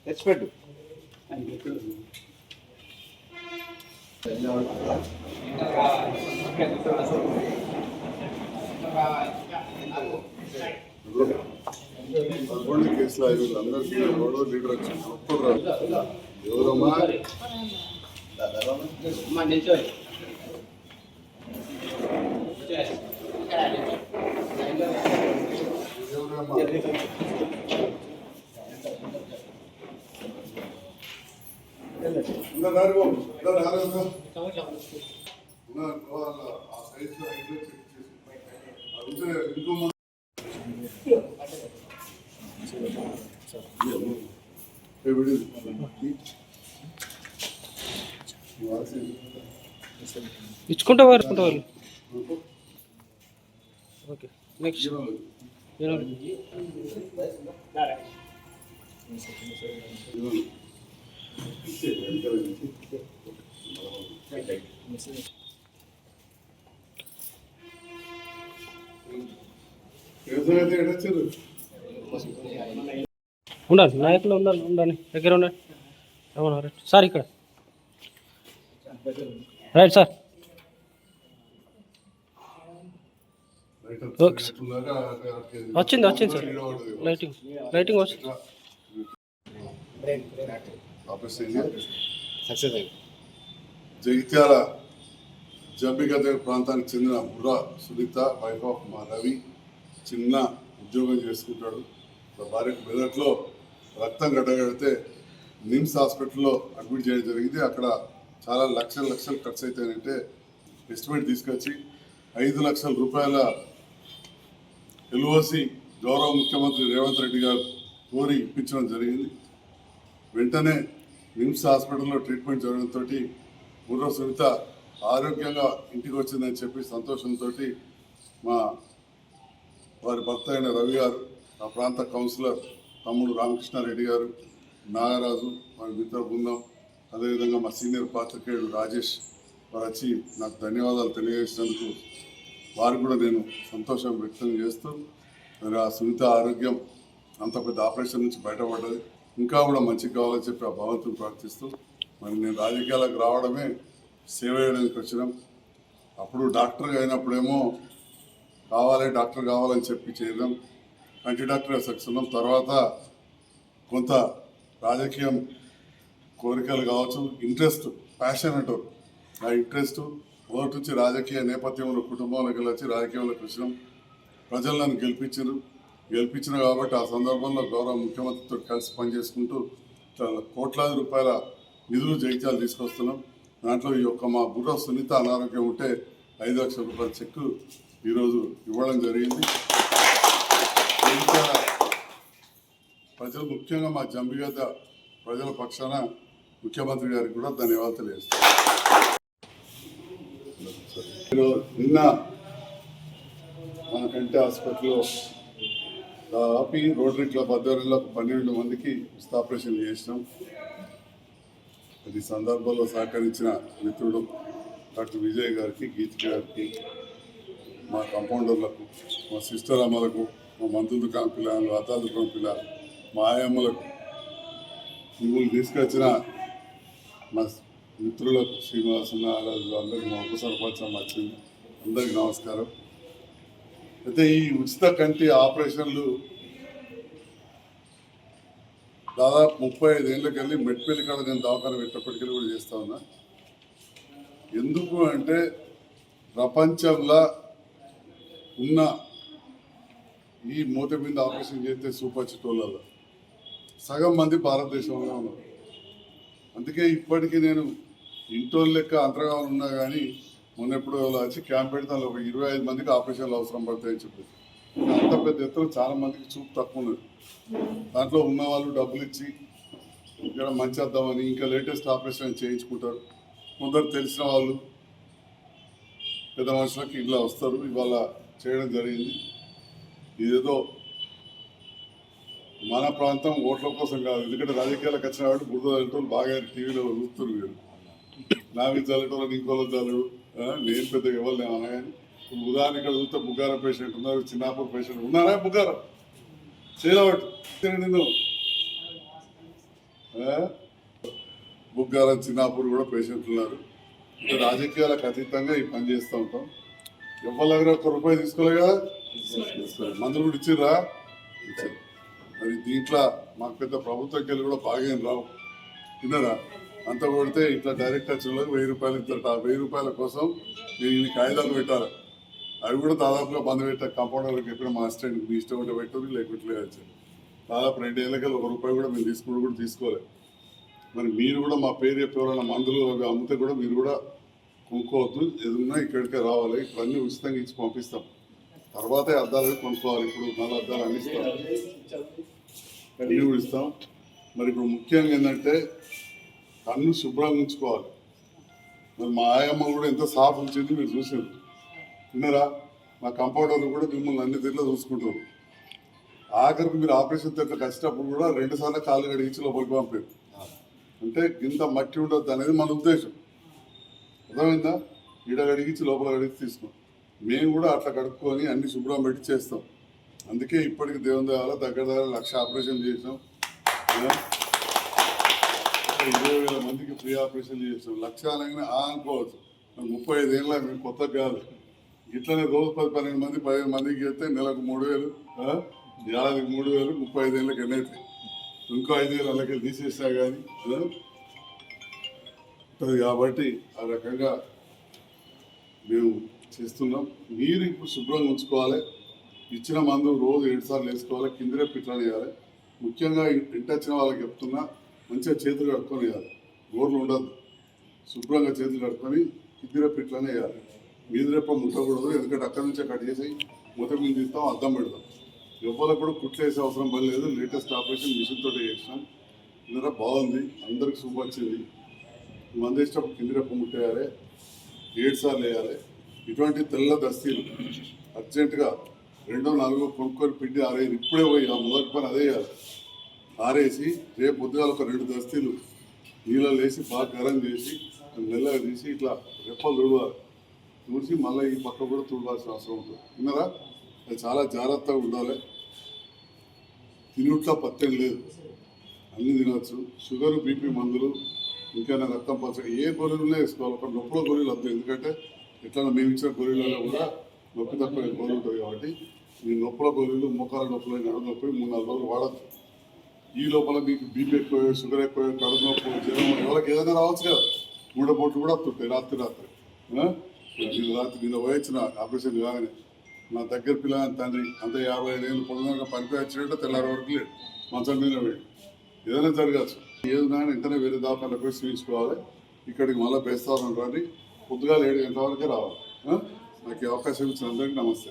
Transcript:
తెచ్చిపెట్టు. కేసులో అందరికీ ఎవరో లీడర్ వచ్చింది ఒక్కరు రాదు. ఎవరమ్మా ఇంకో ఇచ్చుకుంటా వారుకుంటా వాళ్ళు. ఓకే నెక్స్ట్ ఉండాలి, నాయకులు ఉండాలి, ఉండాలి, దగ్గర ఉండాలి. అవునా రైట్ సార్, ఇక్కడ రైట్ సార్. వచ్చింది వచ్చింది సార్, లైటింగ్ లైటింగ్ వచ్చింది. జగిత్యాల జంబిగత ప్రాంతానికి చెందిన బుర్రా సునీత, వైఫ్ ఆఫ్ మా రవి, చిన్న ఉద్యోగం చేసుకుంటాడు. భార్యకు మెదట్లో రక్తం గడ్డగడితే నిమ్స్ హాస్పిటల్లో అడ్మిట్ చేయడం జరిగింది. అక్కడ చాలా లక్షలు ఖర్చు అవుతాయంటే ఎస్టిమేట్ తీసుకొచ్చి 5 లక్షల రూపాయల ఎల్ఓసి గౌరవ ముఖ్యమంత్రి రేవంత్ రెడ్డి గారు కోరి ఇప్పించడం జరిగింది. వెంటనే నిమ్స్ హాస్పిటల్లో ట్రీట్మెంట్ జరగడంతో బుర్ర సునీత ఆరోగ్యంగా ఇంటికి వచ్చిందని చెప్పి సంతోషంతో మా వారి భర్త అయిన రవి గారు, ఆ ప్రాంత కౌన్సిలర్ తమ్ముడు రామకృష్ణారెడ్డి గారు, నాగరాజు, వారి మిత్ర బృందం, అదేవిధంగా మా సీనియర్ పాత్రికేయుడు రాజేష్ వారు వచ్చి నాకు ధన్యవాదాలు తెలియజేసినందుకు వారికి కూడా నేను సంతోషం వ్యక్తం చేస్తూ, మరి ఆ సునీత ఆరోగ్యం అంత పెద్ద ఆపరేషన్ నుంచి బయటపడ్డది, ఇంకా కూడా మంచిగా కావాలని చెప్పి ఆ భగవంతుని ప్రార్థిస్తూ, మరి నేను రాజకీయాలకు రావడమే సేవ చేయడానికి వచ్చినాం. అప్పుడు డాక్టర్గా అయినప్పుడేమో డాక్టర్ కావాలని చెప్పి చేయడం, కంటి డాక్టర్గా సక్సెస్ ఉన్నాం. తర్వాత కొంత రాజకీయం కోరికలు కావచ్చు, ఇంట్రెస్ట్, ప్యాషన్ అంటారు, ఆ ఇంట్రెస్ట్ మొదటి నుంచి రాజకీయ నేపథ్యంలో కుటుంబంలోకి వచ్చి రాజకీయంలోకి వచ్చినాం. ప్రజలు నన్ను గెలిపించిన కాబట్టి ఆ సందర్భంలో గౌరవ ముఖ్యమంత్రితో కలిసి పనిచేసుకుంటూ కోట్లాది రూపాయల నిధులు జగిత్యాలు తీసుకొస్తున్నాం. దాంట్లో ఈ యొక్క మా బుర్ర సునీత అనారోగ్యం ఉంటే 5 లక్షల రూపాయల చెక్కు ఈరోజు ఇవ్వడం జరిగింది. ప్రజలు, ముఖ్యంగా మా జంబిగద్ద ప్రజల పక్షాన ముఖ్యమంత్రి గారికి కూడా ధన్యవాదాలు తెలియజేస్తాను. నిన్న మన కంటి హాస్పిటల్లో దాదాపు రోటరీ క్లబ్ ఆధ్వర్యంలో 12 మందికి ఉచిత ఆపరేషన్ చేసినాం. ఈ సందర్భంలో సహకరించిన మిత్రుడు డాక్టర్ విజయ్ గారికి, గీతిక గారికి, మా కంపౌండర్లకు, మా సిస్టర్ అమ్మలకు, మా మందుల దుకాణం పిల్లలు, అద్దాల దుకాణం పిల్లలు, మా ఆయమ్మలకు, మిమ్మల్ని తీసుకొచ్చిన మా మిత్రులకు, శ్రీనివాస నారాజు అందరికీ, మా ఉప సర్పంచం వచ్చింది, అందరికీ నమస్కారం. అయితే ఈ ఉచిత కంటి ఆపరేషన్లు దాదాపు 35 ఏళ్ళకెళ్ళి మెట్పల్లి కాడ నేను దవాఖాన పెట్టినప్పటికెళ్ళి కూడా చేస్తా ఉన్నా. ఎందుకు అంటే ప్రపంచంలో ఉన్న ఈ మూత మీద ఆపరేషన్ చేస్తే సూపర్చిటోళ్ళలో సగం మంది భారతదేశంలో ఉన్నారు. అందుకే ఇప్పటికీ నేను ఇంటోళ్ళ లెక్క అంతర్గాలు ఉన్నా కానీ మొన్న ఎప్పుడు వచ్చి క్యాంప్ పెడతాను, ఒక 25 మందికి ఆపరేషన్లు అవసరం పడతాయని చెప్పేసి. అంత పెద్ద ఎత్తున చాలా మందికి చూపు తక్కువ ఉన్నది. దాంట్లో ఉన్న వాళ్ళు డబ్బులు ఇచ్చి ఇక్కడ మంచి వద్దామని ఇంకా లేటెస్ట్ ఆపరేషన్ చేయించుకుంటారు. కొందరు తెలిసిన వాళ్ళు పెద్ద మనుషులకి ఇలా వస్తారు, ఇవాళ చేయడం జరిగింది. ఇదేదో మన ప్రాంతం ఓట్ల కోసం కాదు, ఎందుకంటే రాజకీయాలకు వచ్చిన వాడు బురద వెళ్తూ బాగా టీవీలో చూస్తారు. మీరు నా మీద చల్లటం ఇంకోలో చల్లడు నేను పెద్దగా ఇవ్వాలి నేను అన్నా కానీ ఉదాహరణ ఇక్కడ చూస్తే బుగ్గారం పేషెంట్ ఉన్నారు, చిన్నాపూర్ పేషెంట్ ఉన్నారా, బుగ్గారం చేయలేబట్టు నిన్ను బుగ్గారం చిన్నాపూర్ కూడా పేషెంట్లు ఉన్నారు. రాజకీయాలకు అతీతంగా ఈ పని చేస్తూ ఉంటాం. ఎవరి దగ్గర ₹1 తీసుకోలే కదా, మందులు కూడా ఇచ్చిర్రా, ఇచ్చారు. మరి దీంట్లో మాకు పెద్ద ప్రభుత్వంకి వెళ్ళి కూడా బాగేం రావు, తిన్నరా అంత కొడితే ఇట్లా డైరెక్ట్ వచ్చిన వాళ్ళకి ₹1000 ఇస్తారట. ఆ ₹1000 కోసం నేను ఇన్ని కాగితాలు పెట్టాలి. అవి కూడా దాదాపుగా బంద్ పెట్టా. కంపౌండర్లకు ఎప్పుడు మా అసిస్టెంట్ మీ ఇష్టం ఉంటే పెట్టదు, లేకపోతే వచ్చారు. దాదాపు 2 ఏళ్ళకి ₹1 కూడా మేము తీసుకుని కూడా తీసుకోలేదు. మరి మీరు కూడా మా పేరు చెప్పి ఎవరైనా మందులు అవి అమ్మితే కూడా మీరు కూడా కొనుక్కోవద్దు, ఏదన్నా ఇక్కడికే రావాలి. ఇప్పుడు అన్నీ ఉచితంగా ఇచ్చి పంపిస్తాం. తర్వాతే అద్దాలు కొనుక్కోవాలి. ఇప్పుడు 4 అద్దాలు అన్ని ఇస్తాం, అన్నీ కూడా ఇస్తాం. మరి ఇప్పుడు ముఖ్యంగా ఏంటంటే కన్ను శుభ్రంగా ఉంచుకోవాలి. మరి మా ఆయమ్మ కూడా ఎంత సాఫ్ ఉంచింది మీరు చూసారు, విన్నారా. మా కంపౌండర్లు కూడా మిమ్మల్ని అన్ని తీర్లో చూసుకుంటారు. ఆఖరికి మీరు ఆపరేషన్ థియేటర్కి వచ్చినప్పుడు కూడా 2 సార్లు కాళ్ళు కడిగించి లోపలికి పంపారు. అంటే ఇంత మట్టి ఉండొద్దు అనేది మన ఉద్దేశం, అర్థమైందా. ఈడ కడిగించి లోపల కడిగి తీసుకోం. మేము కూడా అట్లా కడుక్కొని అన్ని శుభ్రం పెట్టి చేస్తాం. అందుకే ఇప్పటికి దేవుని దేవాల దగ్గర 1,00,000 ఆపరేషన్ చేసినాం, 20,000 మందికి ఫ్రీ ఆపరేషన్ చేసినాం. 1,00,000 అనగానే అనుకోవచ్చు, 35 ఏళ్ళ మేము కొత్త కాదు. ఇట్లనే రోజు 10-12 మంది 15 మందికి చేస్తే నెలకు 3,000, ఏడాదికి 3,000, 35 ఏళ్ళకి ఎన్నైతే ఇంకో 5,000 అలాగే తీసేసినా కానీ ఉంటుంది. కాబట్టి ఆ రకంగా మేము చేస్తున్నాం. మీరు ఇప్పుడు శుభ్రంగా ఉంచుకోవాలి. ఇచ్చిన మందు రోజు 7 సార్లు వేసుకోవాలి. కిందరే పిట్లని వేయాలి. ముఖ్యంగా ఇంటి వచ్చిన వాళ్ళకి చెప్తున్నా, మంచిగా చేతులు కడుక్కొని వేయాలి. గోర్లు ఉండద్దు, శుభ్రంగా చేతులు కడుక్కొని కిందరే పిట్లనే వేయాలి. మీద రేపు ముట్టకూడదు, ఎందుకంటే అక్కడి నుంచే కట్ చేసి మొత్తం మీద తీస్తాం, అద్దం పెడతాం. ఎవ్వరికి కూడా కుట్లు వేసే అవసరం పని లేదు. లేటెస్ట్ ఆపరేషన్ మిషన్ తోటి చేసినాం. ఇందులో బాగుంది, అందరికి శుభ వచ్చింది. మంది వేసేటప్పుడు కింది రెప్ప ముట్టేయాలి, 7 సార్లు వేయాలి. ఇటువంటి తెల్ల దస్తీలు అర్జెంటుగా 2-4 కొనుక్కొని పిండి ఆరేది. ఇప్పుడే పోయి ఆ మొదటి పని అదే వేయాలి. ఆరేసి రేపు పొద్దుగాల ఒక 2 దస్తీలు నీళ్ళలో వేసి బాగా గరం చేసి మెల్లగా తీసి ఇట్లా రెప్పలు తుడవాలి. తుడిచి మళ్ళీ ఈ పక్క కూడా తుడవాల్సిన అవసరం ఉంటుంది. విన్నారా. అది చాలా జాగ్రత్తగా ఉండాలి. తినుట్లా పత్యం లేదు, అన్నీ తినవచ్చు. షుగర్, బీపీ మందులు, ఇంకా రక్తం పచ్చడి ఏ గొర్రెలనే వేసుకోవాలి. ఒక నొప్పుల గొర్రెలు వద్దు, ఎందుకంటే ఎట్లా మేము ఇచ్చిన గొర్రెలలో కూడా నొప్పి తక్కువ గొర్రెలు ఉంటుంది. కాబట్టి ఈ నొప్పుల గొర్రెలు, మోకాల నొప్పులు, నడు నొప్పి 3-4 రోజులు వాడద్దు. ఈ లోపల మీకు బీపీ ఎక్కువ, షుగర్ ఎక్కువ, కడుపు నొప్పి, జ్వరం, ఎవరికి ఏదైనా రావచ్చు కదా. మూడపోట్లు కూడా వస్తుంటాయి రాత్రి. నేను రాత్రి నిన్న పోయొచ్చిన ఆపరేషన్ కాగానే నా దగ్గర పిల్లగాని తండ్రి అంత 55 ఏళ్ళు పొద్దున పనిపోయి వచ్చినట్టు తెల్లారి వరకు లేడు, మంచం మీద వేడు. ఏదైనా జరగచ్చు. ఏదైనా వెంటనే వేరే దాఖలు పోయి చూపించుకోవాలి. ఇక్కడికి మళ్ళీ బేస్తాను రండి, పొద్దుగా 7 గంటల వరకే రావాలి. నాకు ఈ అవకాశం ఇచ్చిన అందరికీ నమస్తే.